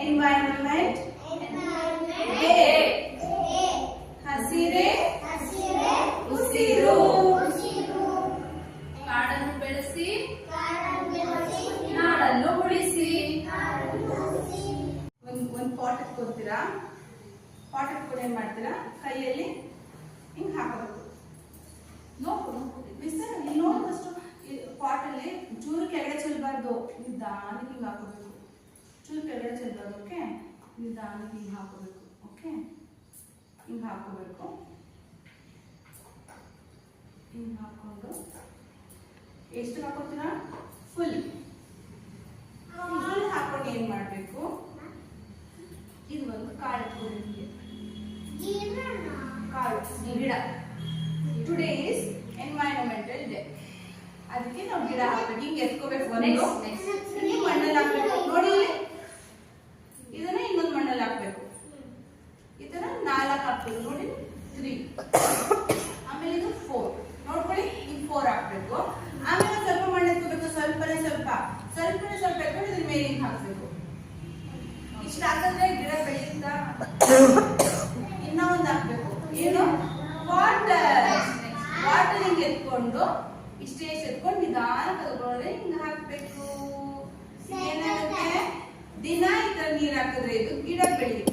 Environment day. ಹಸಿರೇ ಉಸಿರು. ಕಾಡನ್ನು ಬೆಳೆಸಿ ನಾಡನ್ನು ಉಳಿಸಿ. ಒಂದು ಪಾಟ್ ಇಟ್ಕೊತೀರಾ. ಪಾಟ್ ಇಟ್ಕೊಂಡು ಏನ್ ಮಾಡ್ತೀರಾ, ಕೈಯಲ್ಲಿ ಹಿಂಗ್ ಹಾಕಬೇಕು. ನೋಡಷ್ಟು ಪಾಟ್ ಅಲ್ಲಿ ಚೂರು ಕೆಳಗಡೆ ಚೆಲ್ಬಾರ್ದು, ನಿಧಾನಕ್ಕೆ ಹಿಂಗ್ ಹಾಕೋಬೇಕು. ಚೂರು ಕೆಳಗಡೆ ಚೆಲ್ಬಾರ್ದು. ಓಕೆ, ನಿಧಾನಕ್ಕೆ ಹಿಂಗ್ ಹಾಕೋಬೇಕು. ಓಕೆ, ಹಿಂಗ್ ಹಾಕೋಬೇಕು. ಹಿಂಗ್ ಹಾಕೊಂಡು ಎಷ್ಟು ಹಾಕೋತೀರಾ, ಫುಲ್ ಹಾಕೊಂಡು ಏನ್ ಮಾಡ್ಬೇಕು, ಇದು ಒಂದು ಕಾಳು ಇಟ್ಕೊಂಡಿದ್ದೀವಿ. ಕಾಳು ಗಿಡ. Today is environmental day. ಅದಕ್ಕೆ ನಾವು ಗಿಡ ಹಾಕ್ಬೇಕು. ಹಿಂಗೆ ಎತ್ಕೋಬೇಕು. ಒಂದು ಮಣ್ಣಲ್ಲಿ ಹಾಕ್ಬೇಕು. ನೋಡಿ ಇಲ್ಲಿ, ಇದನ್ನ ಇನ್ನೊಂದು ಮಣ್ಣಲ್ಲಿ ಹಾಕ್ಬೇಕು. ಇದನ್ನ 4 ಹಾಕ್ಬೇಕು. ನೋಡಿ 3. ಆಮೇಲೆ ಇದು 4. ನೋಡ್ಕೊಳ್ಳಿ, ಈಗ 4 ಹಾಕ್ಬೇಕು. ಆಮೇಲೆ ಸ್ವಲ್ಪ ಮಣ್ಣು ಎತ್ಕೋಬೇಕು. ಸ್ವಲ್ಪನೇ ಸ್ವಲ್ಪ ಎತ್ಕೊಂಡು ಇದ್ರ ಮೇಲೆ ಹಿಂಗೆ ಹಾಕ್ಬೇಕು. ಇಷ್ಟ ಹಾಕಿದ್ರೆ ಗಿಡ ಬೆಳೆಯುತ್ತಾ. ಇನ್ನ ಒಂದು ಹಾಕ್ಬೇಕು. ಏನು, ವಾಟರ್ ಹಿಂಗೆ ಎತ್ಕೊಂಡು ಇಷ್ಟೇ ಎತ್ಕೊಂಡು ನಿಧಾನ ತಗೊಂಡ್ರೆ ಹಿಂಗೆ ಹಾಕ್ಬೇಕು. ಏನಾಗುತ್ತೆ, ದಿನ ಈ ತರ ನೀರ್ ಹಾಕಿದ್ರೆ ಇದು ಗಿಡ ಬೆಳೆಯುತ್ತೆ.